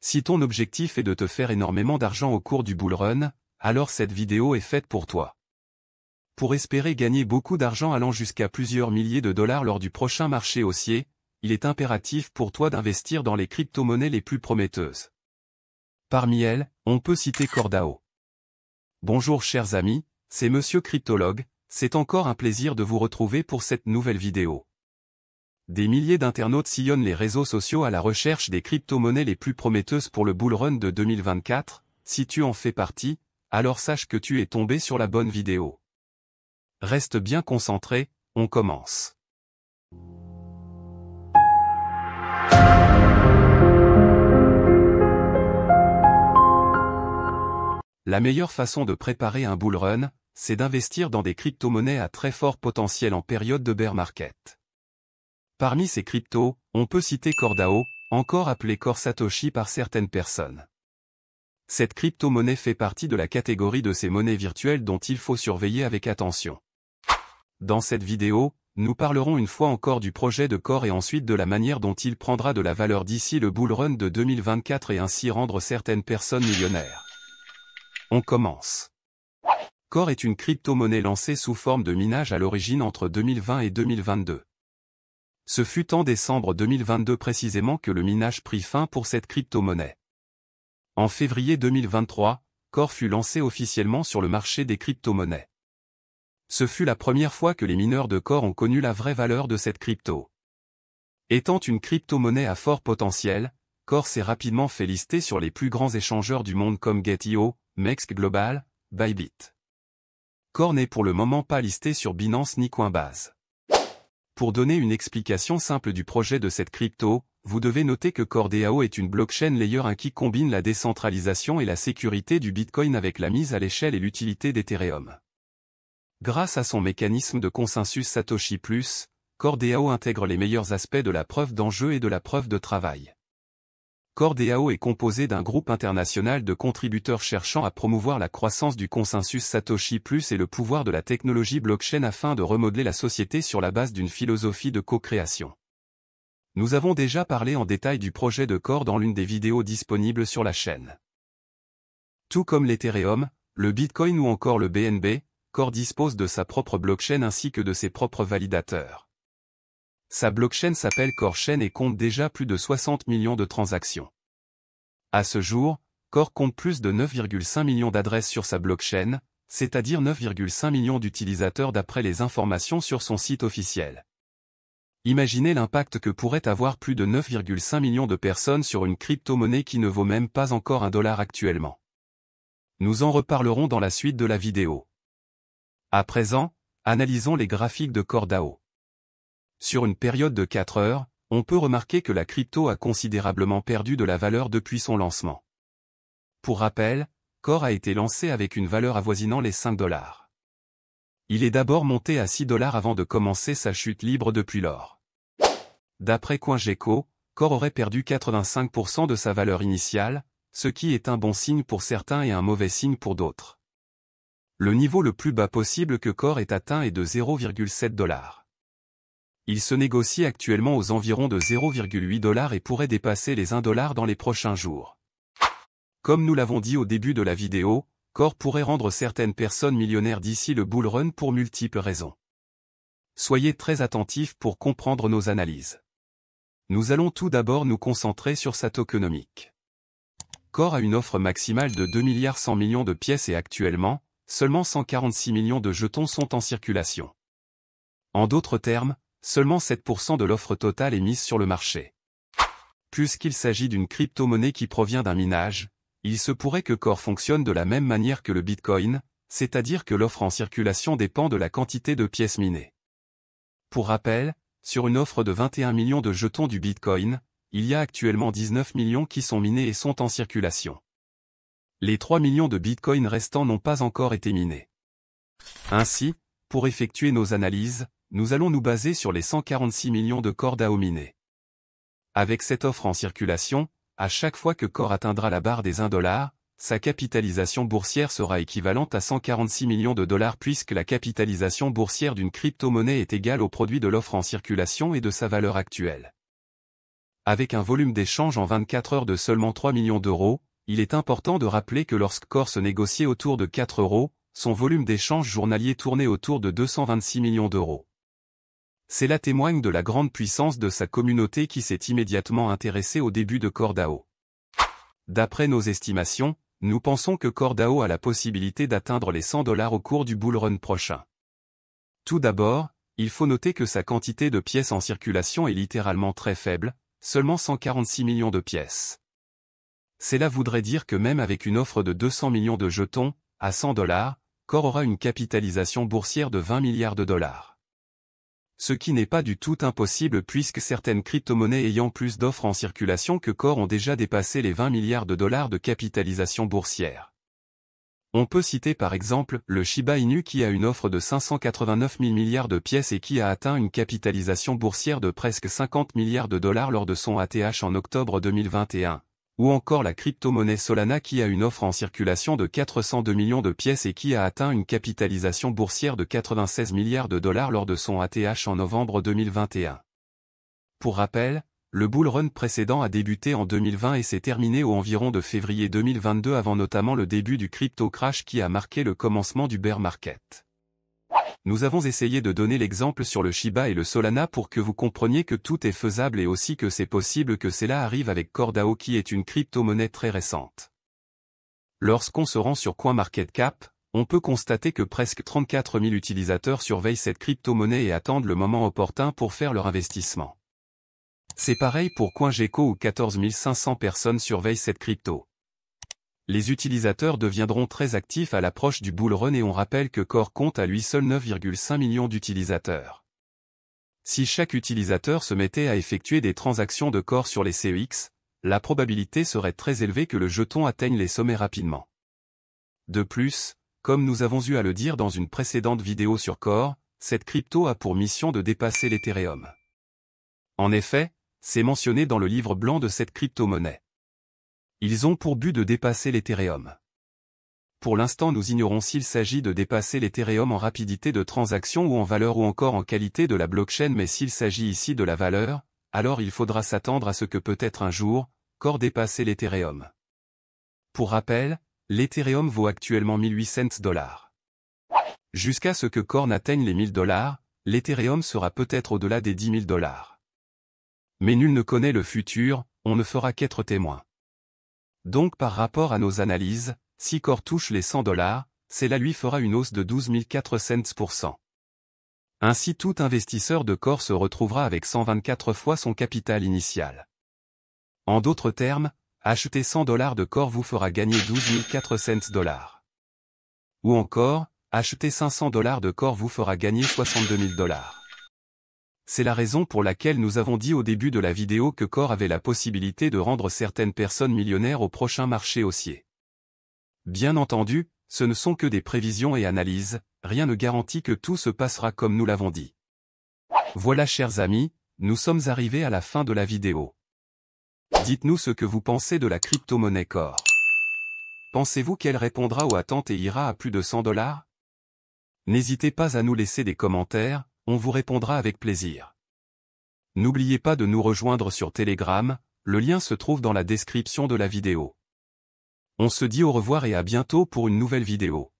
Si ton objectif est de te faire énormément d'argent au cours du bull run, alors cette vidéo est faite pour toi. Pour espérer gagner beaucoup d'argent allant jusqu'à plusieurs milliers de dollars lors du prochain marché haussier, il est impératif pour toi d'investir dans les crypto-monnaies les plus prometteuses. Parmi elles, on peut citer CoreDAO. Bonjour chers amis, c'est Monsieur Cryptologue, c'est encore un plaisir de vous retrouver pour cette nouvelle vidéo. Des milliers d'internautes sillonnent les réseaux sociaux à la recherche des crypto-monnaies les plus prometteuses pour le bull run de 2024, si tu en fais partie, alors sache que tu es tombé sur la bonne vidéo. Reste bien concentré, on commence. La meilleure façon de préparer un bull run, c'est d'investir dans des crypto-monnaies à très fort potentiel en période de bear market. Parmi ces cryptos, on peut citer CoreDAO, encore appelé Core Satoshi par certaines personnes. Cette crypto-monnaie fait partie de la catégorie de ces monnaies virtuelles dont il faut surveiller avec attention. Dans cette vidéo, nous parlerons une fois encore du projet de Core et ensuite de la manière dont il prendra de la valeur d'ici le bull run de 2024 et ainsi rendre certaines personnes millionnaires. On commence. Core est une crypto-monnaie lancée sous forme de minage à l'origine entre 2020 et 2022. Ce fut en décembre 2022 précisément que le minage prit fin pour cette crypto-monnaie. En février 2023, Core fut lancé officiellement sur le marché des crypto-monnaies. Ce fut la première fois que les mineurs de Core ont connu la vraie valeur de cette crypto. Étant une crypto-monnaie à fort potentiel, Core s'est rapidement fait lister sur les plus grands échangeurs du monde comme Gate.io, MEXC Global, Bybit. Core n'est pour le moment pas listé sur Binance ni Coinbase. Pour donner une explication simple du projet de cette crypto, vous devez noter que CoreDAO est une blockchain layer 1 qui combine la décentralisation et la sécurité du Bitcoin avec la mise à l'échelle et l'utilité d'Ethereum. Grâce à son mécanisme de consensus Satoshi+, CoreDAO intègre les meilleurs aspects de la preuve d'enjeu et de la preuve de travail. CoreDAO est composé d'un groupe international de contributeurs cherchant à promouvoir la croissance du consensus Satoshi+, et le pouvoir de la technologie blockchain afin de remodeler la société sur la base d'une philosophie de co-création. Nous avons déjà parlé en détail du projet de Core dans l'une des vidéos disponibles sur la chaîne. Tout comme l'Ethereum, le Bitcoin ou encore le BNB, Core dispose de sa propre blockchain ainsi que de ses propres validateurs. Sa blockchain s'appelle CoreChain et compte déjà plus de 60 millions de transactions. À ce jour, Core compte plus de 9,5 millions d'adresses sur sa blockchain, c'est-à-dire 9,5 millions d'utilisateurs d'après les informations sur son site officiel. Imaginez l'impact que pourrait avoir plus de 9,5 millions de personnes sur une crypto-monnaie qui ne vaut même pas encore $1 actuellement. Nous en reparlerons dans la suite de la vidéo. À présent, analysons les graphiques de CoreDAO. Sur une période de 4 heures, on peut remarquer que la crypto a considérablement perdu de la valeur depuis son lancement. Pour rappel, Core a été lancé avec une valeur avoisinant les $5. Il est d'abord monté à $6 avant de commencer sa chute libre depuis lors. D'après CoinGecko, Core aurait perdu 85% de sa valeur initiale, ce qui est un bon signe pour certains et un mauvais signe pour d'autres. Le niveau le plus bas possible que Core ait atteint est de $0,7. Il se négocie actuellement aux environs de $0,8 et pourrait dépasser les $1 dans les prochains jours. Comme nous l'avons dit au début de la vidéo, Core pourrait rendre certaines personnes millionnaires d'ici le bull run pour multiples raisons. Soyez très attentifs pour comprendre nos analyses. Nous allons tout d'abord nous concentrer sur sa tokenomique. Core a une offre maximale de 2,1 milliards de pièces et actuellement, seulement 146 millions de jetons sont en circulation. En d'autres termes, seulement 7% de l'offre totale est mise sur le marché. Puisqu'il s'agit d'une crypto-monnaie qui provient d'un minage, il se pourrait que Core fonctionne de la même manière que le Bitcoin, c'est-à-dire que l'offre en circulation dépend de la quantité de pièces minées. Pour rappel, sur une offre de 21 millions de jetons du Bitcoin, il y a actuellement 19 millions qui sont minés et sont en circulation. Les 3 millions de Bitcoin restants n'ont pas encore été minés. Ainsi, pour effectuer nos analyses, nous allons nous baser sur les 146 millions de CoreDAO minés. Avec cette offre en circulation, à chaque fois que Core atteindra la barre des $1, sa capitalisation boursière sera équivalente à 146 millions de dollars puisque la capitalisation boursière d'une crypto-monnaie est égale au produit de l'offre en circulation et de sa valeur actuelle. Avec un volume d'échange en 24 heures de seulement 3 millions d'euros, il est important de rappeler que lorsque Core se négociait autour de 4 euros, son volume d'échange journalier tournait autour de 226 millions d'euros. Cela témoigne de la grande puissance de sa communauté qui s'est immédiatement intéressée au début de CoreDAO. D'après nos estimations, nous pensons que CoreDAO a la possibilité d'atteindre les 100 $ au cours du bull run prochain. Tout d'abord, il faut noter que sa quantité de pièces en circulation est littéralement très faible, seulement 146 millions de pièces. Cela voudrait dire que même avec une offre de 200 millions de jetons, à 100 $, Core aura une capitalisation boursière de 20 milliards de dollars. Ce qui n'est pas du tout impossible puisque certaines crypto-monnaies ayant plus d'offres en circulation que Core ont déjà dépassé les 20 milliards de dollars de capitalisation boursière. On peut citer par exemple le Shiba Inu qui a une offre de 589 000 milliards de pièces et qui a atteint une capitalisation boursière de presque 50 milliards de dollars lors de son ATH en octobre 2021. Ou encore la crypto-monnaie Solana qui a une offre en circulation de 402 millions de pièces et qui a atteint une capitalisation boursière de 96 milliards de dollars lors de son ATH en novembre 2021. Pour rappel, le bull run précédent a débuté en 2020 et s'est terminé au environ de février 2022 avant notamment le début du crypto crash qui a marqué le commencement du bear market. Nous avons essayé de donner l'exemple sur le Shiba et le Solana pour que vous compreniez que tout est faisable et aussi que c'est possible que cela arrive avec CoreDAO qui est une crypto-monnaie très récente. Lorsqu'on se rend sur CoinMarketCap, on peut constater que presque 34 000 utilisateurs surveillent cette crypto-monnaie et attendent le moment opportun pour faire leur investissement. C'est pareil pour CoinGecko où 14 500 personnes surveillent cette crypto. Les utilisateurs deviendront très actifs à l'approche du bull run et on rappelle que Core compte à lui seul 9,5 millions d'utilisateurs. Si chaque utilisateur se mettait à effectuer des transactions de Core sur les CEX, la probabilité serait très élevée que le jeton atteigne les sommets rapidement. De plus, comme nous avons eu à le dire dans une précédente vidéo sur Core, cette crypto a pour mission de dépasser l'Ethereum. En effet, c'est mentionné dans le livre blanc de cette crypto-monnaie. Ils ont pour but de dépasser l'Ethereum. Pour l'instant nous ignorons s'il s'agit de dépasser l'Ethereum en rapidité de transaction ou en valeur ou encore en qualité de la blockchain mais s'il s'agit ici de la valeur, alors il faudra s'attendre à ce que peut-être un jour, Core dépasse l'Ethereum. Pour rappel, l'Ethereum vaut actuellement 1800 $. Jusqu'à ce que Core n'atteigne les 1000 $, l'Ethereum sera peut-être au-delà des 10 000 $. Mais nul ne connaît le futur, on ne fera qu'être témoin. Donc par rapport à nos analyses, si Core touche les 100 $, cela lui fera une hausse de 12 400%. Ainsi tout investisseur de Core se retrouvera avec 124 fois son capital initial. En d'autres termes, acheter 100 $ de Core vous fera gagner 12 400 $. Ou encore, acheter 500 $ de Core vous fera gagner 62 000 $. C'est la raison pour laquelle nous avons dit au début de la vidéo que Core avait la possibilité de rendre certaines personnes millionnaires au prochain marché haussier. Bien entendu, ce ne sont que des prévisions et analyses, rien ne garantit que tout se passera comme nous l'avons dit. Voilà chers amis, nous sommes arrivés à la fin de la vidéo. Dites-nous ce que vous pensez de la crypto-monnaie Core. Pensez-vous qu'elle répondra aux attentes et ira à plus de 100 $? N'hésitez pas à nous laisser des commentaires, on vous répondra avec plaisir. N'oubliez pas de nous rejoindre sur Telegram, le lien se trouve dans la description de la vidéo. On se dit au revoir et à bientôt pour une nouvelle vidéo.